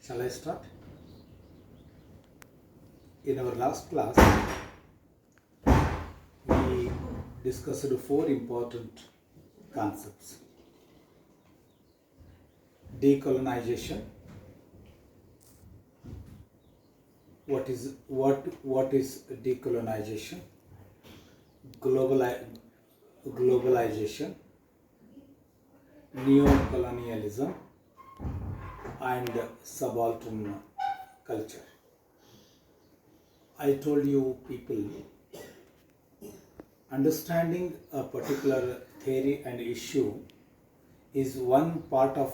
Shall I start? In our last class, we discussed four important concepts: decolonization. What is decolonization? Globalization, neo-colonialism, and subaltern culture. I told you people, understanding a particular theory and issue is one part of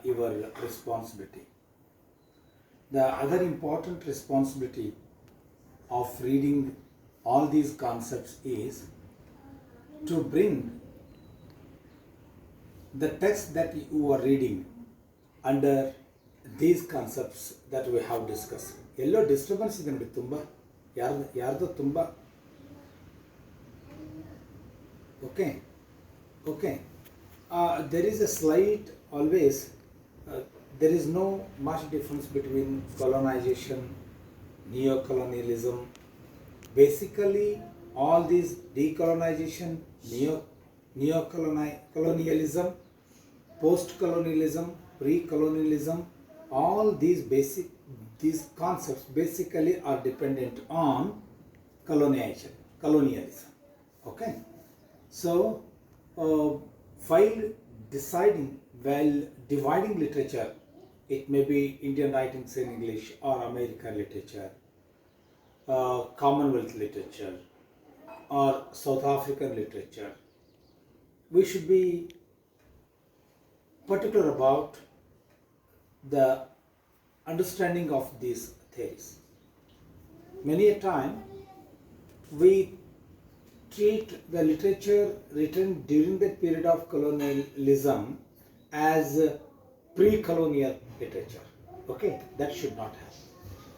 your responsibility. The other important responsibility of reading all these concepts is to bring the text that you are reading under these concepts that we have discussed. Yellow disturbance is going to be tumba. Yardo tumba. Okay. There is a slight always. There is no much difference between colonization, neo-colonialism. Basically, all these decolonization, neo-colonialism, post-colonialism, pre-colonialism, all these concepts basically are dependent on colonialism. Okay. So, while dividing literature, it may be Indian writings in English or American literature, Commonwealth literature, or South African literature. We should be particular about the understanding of these theories. Many a time we treat the literature written during the period of colonialism as pre-colonial literature. Okay, that should not happen.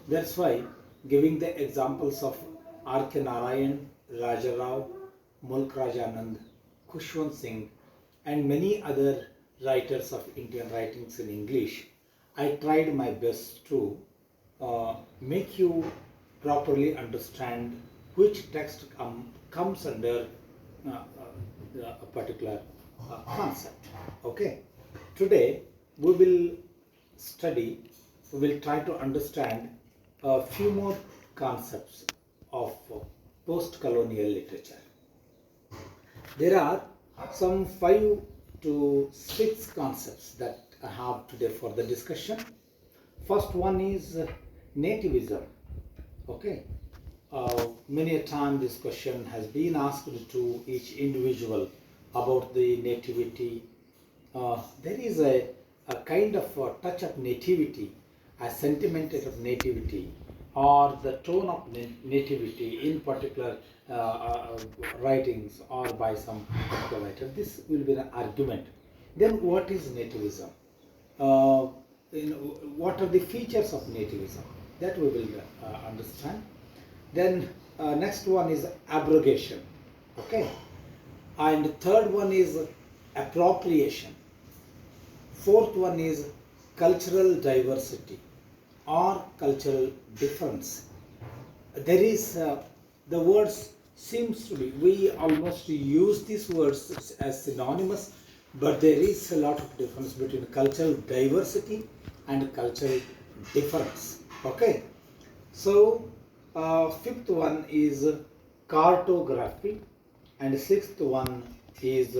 That's why giving the examples of R.K. Narayan, Raja Rao, Mulk Rajanand, Khushwant Singh, and many other writers of Indian writings in English, I tried my best to make you properly understand which text comes under a particular concept. Okay. Today we will try to understand a few more concepts of post-colonial literature. There are some 5 to 6 concepts that I have today for the discussion. First one is nativism. Okay. Many a time this question has been asked to each individual about the nativity. There is a kind of a touch of nativity, a sentiment of nativity, or the tone of nativity in particular writings or by some particular writer. This will be an argument. Then what is nativism? What are the features of nativism? That we will understand. Then next one is abrogation. Okay. And third one is appropriation. Fourth one is cultural diversity or cultural difference. There is the words seems to be, we almost use these words as synonymous, but there is a lot of difference between cultural diversity and cultural difference. Okay. So fifth one is cartography, and sixth one is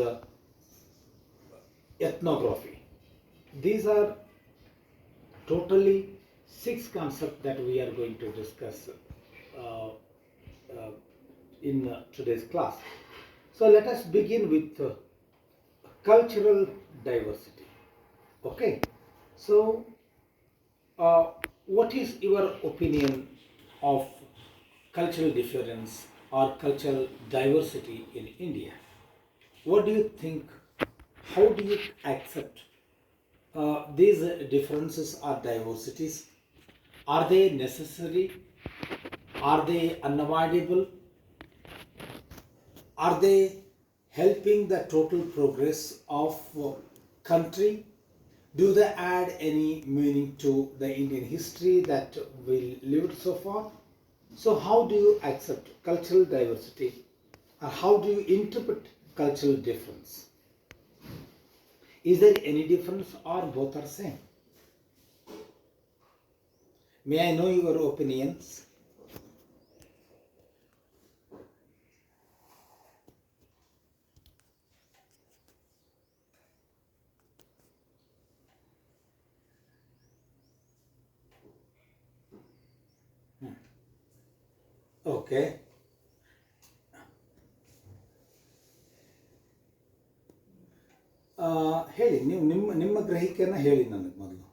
ethnography. These are totally 6 concepts that we are going to discuss in today's class. So let us begin with cultural diversity. Okay. So what is your opinion of cultural difference or cultural diversity in India? What do you think? How do you accept these differences or diversities? Are they necessary? Are they unavoidable? Are they helping the total progress of country? Do they add any meaning to the Indian history that we lived so far? So, how do you accept cultural diversity? Or how do you interpret cultural difference? Is there any difference or both are same? May I know your opinions? Okay. ಹೇಳಿ ನೀವು ನಿಮ್ಮ ಗ್ರಹಿಕೆಯನ್ನು ಹೇಳಿ ನನಗೆ ಮೊದಲು.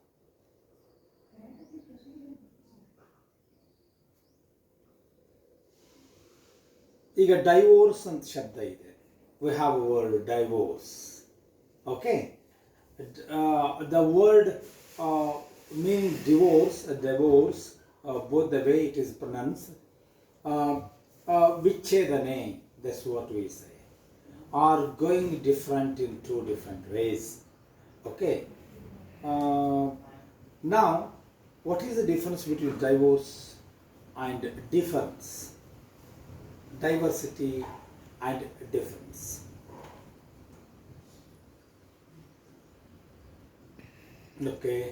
ಈಗ divorce ಅಂತ ಶಬ್ದ ಇದೆ. We have a word divorce. Okay. The word meaning divorce, both the way it is pronounced, vichedane, that's what we say, are going different in two different ways. Okay. Now, what is the difference between divorce and difference? Diversity and difference. Okay.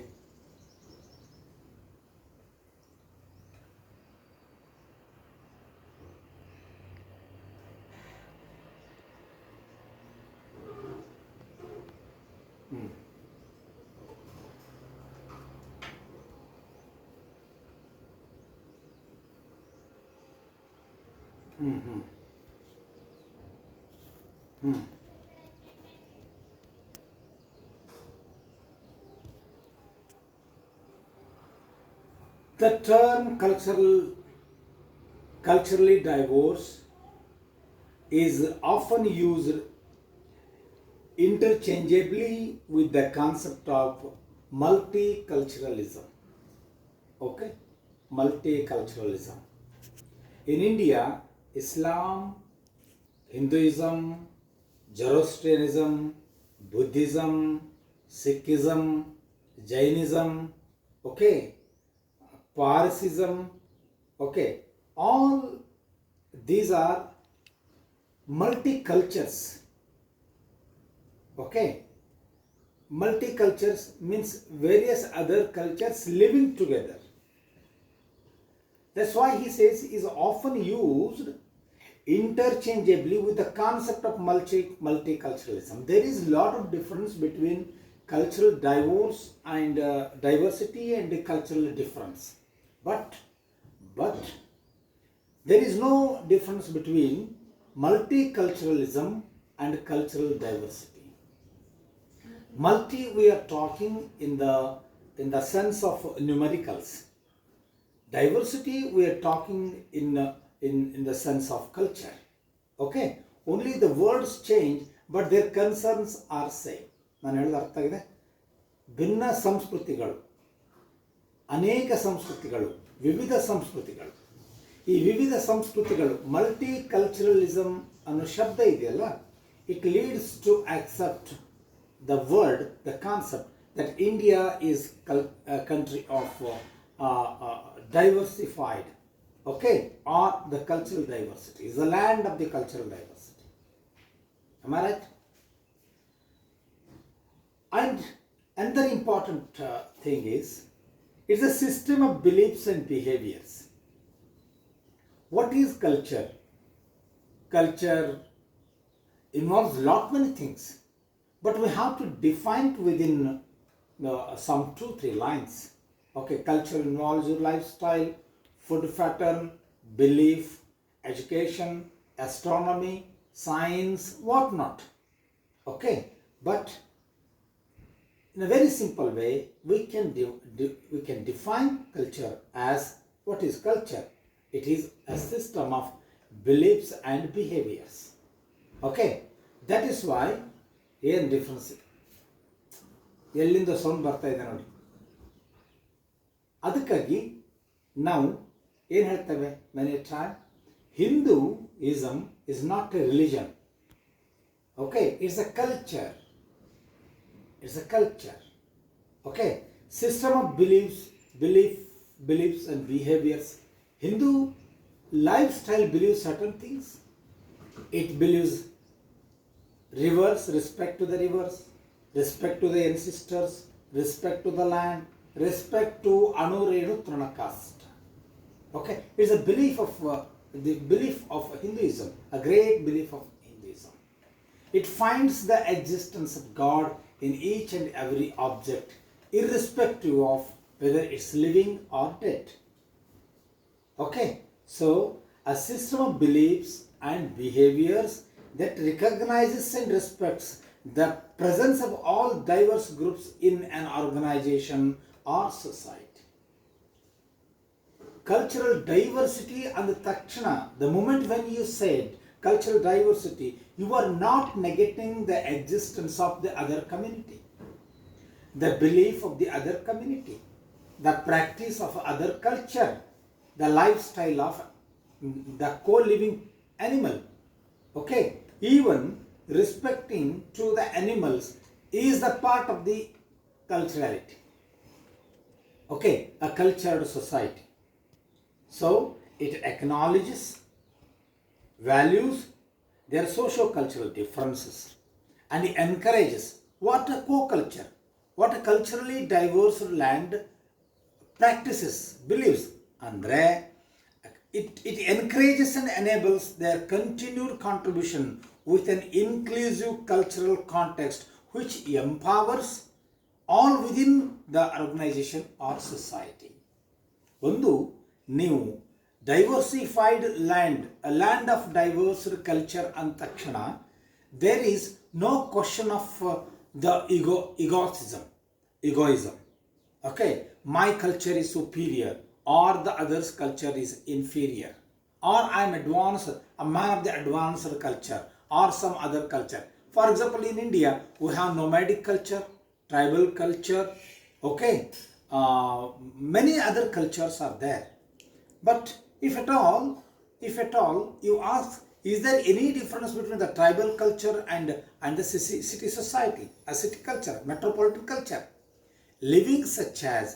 The term culturally diverse is often used interchangeably with the concept of multiculturalism. Okay? Multiculturalism. In India, Islam, Hinduism, Zoroastrianism, Buddhism, Sikhism, Jainism, okay, Parsiism, okay, all these are multicultures. Okay, multicultures means various other cultures living together. That's why he says is often used interchangeably with the concept of multiculturalism. There is a lot of difference between cultural divorce and diversity and cultural difference. But there is no difference between multiculturalism and cultural diversity. Multi, we are talking in the sense of numericals. Diversity, we are talking in the sense of culture. Okay, only the words change, but their concerns are same. ನಾನು ಹೇಳಿದ ಅರ್ಥ ಆಗಿದೆ. ಭಿನ್ನ ಸಂಸ್ಕೃತಿಗಳು, ಅನೇಕ ಸಂಸ್ಕೃತಿಗಳು, ವಿವಿಧ ಸಂಸ್ಕೃತಿಗಳು. ಈ ವಿವಿಧ ಸಂಸ್ಕೃತಿಗಳು, ಮಲ್ಟಿ ಕಲ್ಚರಲಿಸಮ್ ಅನ್ನೋ ಶಬ್ದ ಇದೆಯಲ್ಲ, it leads to accept the word, the concept that India is country of diversified, okay, or the cultural diversity is the land of the cultural diversity. Am I right? And another important thing is, it's a system of beliefs and behaviors. What is culture? Culture involves many things, but we have to define it within some 2-3 lines. Okay, culture involves your lifestyle, food pattern, belief, education, astronomy, science, whatnot. Okay, but in a very simple way, we can define culture as, what is culture? It is a system of beliefs and behaviors. Okay, that is why ಏನು difference, ಎಲ್ಲಿಂದ sound ಬರ್ತಾ ಇದೆ ನೋಡಿ. ಅದಕ್ಕಾಗಿ ನಾವು ಏನು ಹೇಳ್ತೇವೆ, many time Hinduism is not A religion. Okay, it's a culture. Okay, system of beliefs and behaviors. Hindu lifestyle believes certain things. It believes rivers, respect to the rivers, respect to the ancestors, respect to the land, respect to Anurenu Tranakast. Okay, it's a belief of the belief of Hinduism, a great belief of Hinduism. It finds the existence of God in each and every object, irrespective of whether it's living or dead. Okay, so a system of beliefs and behaviors that recognizes and respects the presence of all diverse groups in an organization or society. Cultural diversity and the takshana, the moment when you said cultural diversity, you are not negating the existence of the other community, the belief of the other community, the practice of other culture, the lifestyle of the co-living animal. Okay, even respecting to the animals is the part of the culturality. Okay, a cultured society. So it acknowledges, values their socio-cultural differences, and it encourages what a co-culture, what a culturally diverse land practices, believes. Andre, it encourages and enables their continued contribution with an inclusive cultural context which empowers all within the organization or society. ಒಂದು ನೀವು diversified land, a land of diverse culture ಅಂದ ತಕ್ಷಣ there is no question of the egoism. Okay, my culture is superior or the other's culture is inferior, or I am advanced, a man of the advanced culture or some other culture. For example, in India we have nomadic culture, tribal culture, okay, many other cultures are there. But if at all you ask, is there any difference between the tribal culture and the city society, a city culture, metropolitan culture? Living such as,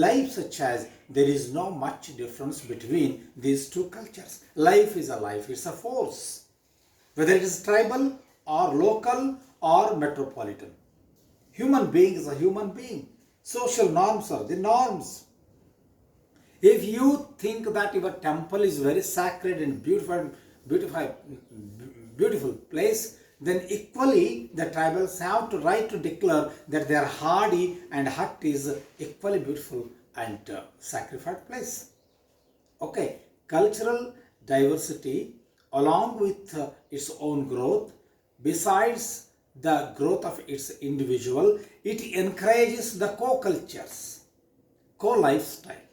life such as, there is no much difference between these two cultures. Life is a life, it's a force. Whether it is tribal or local or metropolitan. Human being is a human being. Social norms are the norms. If you think that your temple is very sacred and beautiful place, then equally the tribals have to right to declare that their hardy and hut is equally beautiful and sacrificed place. Okay, cultural diversity along with its own growth, besides the growth of its individual, it encourages the co-cultures, co-lifestyle.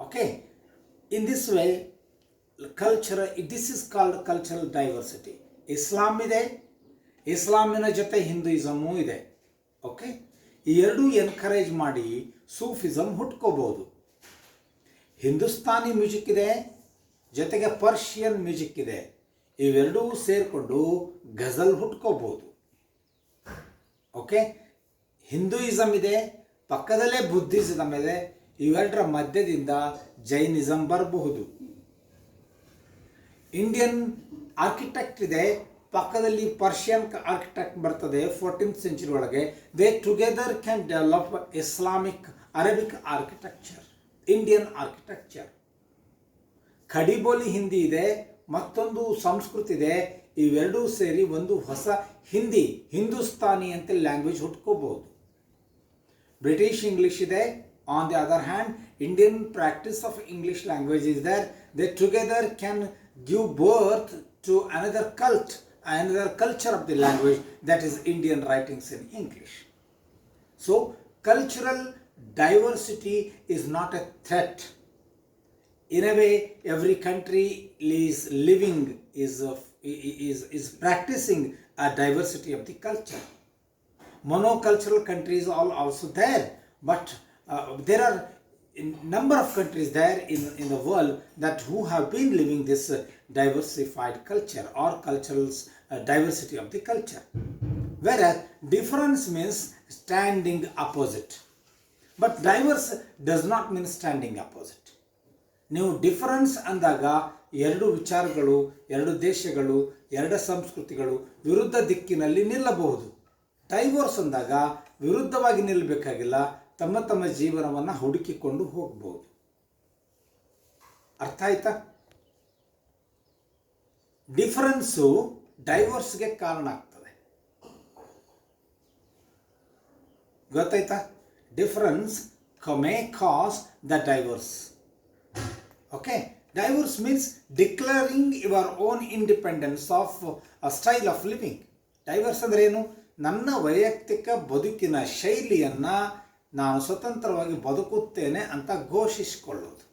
Okay, in this way, this is called cultural diversity. Islam ಇದೆ, ಇಸ್ಲಾಮಿನ ಜೊತೆ ಹಿಂದೂಯಿಸಮು ಇದೆ. Okay, ಈ ಎರಡೂ encourage ಮಾಡಿ Sufism ಹುಟ್ಕೋಬಹುದು. Hindustani music ಇದೆ, ಜೊತೆಗೆ Persian music ಇದೆ. ಇವೆರಡೂ ಸೇರಿಕೊಂಡು ಗಜಲ್ ಹುಟ್ಕೋಬಹುದು. ಓಕೆ, ಹಿಂದೂಯಿಸಮ್ ಇದೆ, ಪಕ್ಕದಲ್ಲೇ ಬುದ್ಧಿಸಮ್ ಇದೆ, ಇವೆರಡರ ಮಧ್ಯದಿಂದ ಜೈನಿಸಮ್ ಬರಬಹುದು. ಇಂಡಿಯನ್ ಆರ್ಕಿಟೆಕ್ಟ್ ಇದೆ, ಪಕ್ಕದಲ್ಲಿ ಪರ್ಷಿಯನ್ ಆರ್ಕಿಟೆಕ್ಟ್ ಬರ್ತದೆ 14th century ಒಳಗೆ. They together can develop Islamic Arabic architecture, Indian architecture. Khariboli Hindi ಇದೆ, ಮತ್ತೊಂದು ಸಂಸ್ಕೃತ ಇದೆ. ಇವೆರಡೂ ಸೇರಿ ಒಂದು ಹೊಸ ಹಿಂದಿ, ಹಿಂದೂಸ್ತಾನಿ ಅಂತ ಲ್ಯಾಂಗ್ವೇಜ್ ಹುಟ್ಕೋಬಹುದು. ಬ್ರಿಟಿಷ್ ಇಂಗ್ಲಿಷ್ ಇದೆ. On the other hand, Indian practice of English language is there. They together can give birth to another cult, another culture of the language, that is Indian writings in English. So, cultural diversity is not a threat. In a way, every country is living, is practicing a diversity of the culture. Monocultural countries are also there, but there are a number of countries there in the world that who have been living this diversified culture or cultural diversity of the culture. Whereas difference means standing opposite. But diverse does not mean standing opposite. ನೀವು difference ಅಂದಾಗ ಎರಡು ವಿಚಾರಗಳು, ಎರಡು ದೇಶಗಳು, ಎರಡು ಸಂಸ್ಕೃತಿಗಳು ವಿರುದ್ಧ ದಿಕ್ಕಿನಲ್ಲಿ ನಿಲ್ಲಬಹುದು. ಡೈವೋರ್ಸ್ ಅಂದಾಗ ವಿರುದ್ಧವಾಗಿ ನಿಲ್ಲಬೇಕಾಗಿಲ್ಲ, ತಮ್ಮ ತಮ್ಮ ಜೀವನವನ್ನು ಹುಡುಕಿಕೊಂಡು ಹೋಗ್ಬೋದು. ಅರ್ಥ ಆಯ್ತಾ? ಡಿಫರೆನ್ಸು ಡೈವೋರ್ಸ್ಗೆ ಕಾರಣ ಆಗ್ತದೆ. ಗೊತ್ತಾಯ್ತಾ? Difference May cos the divorce. Okay, divorce means declaring your own independence of style of living. Divorce ಅಂದರೆ ಏನು? ನನ್ನ ವೈಯಕ್ತಿಕ ಬದುಕಿನ ಶೈಲಿಯನ್ನು ನಾನು ಸ್ವತಂತ್ರವಾಗಿ ಬದುಕುತ್ತೇನೆ ಅಂತ ಘೋಷಿಸಿಕೊಳ್ಳೋದು.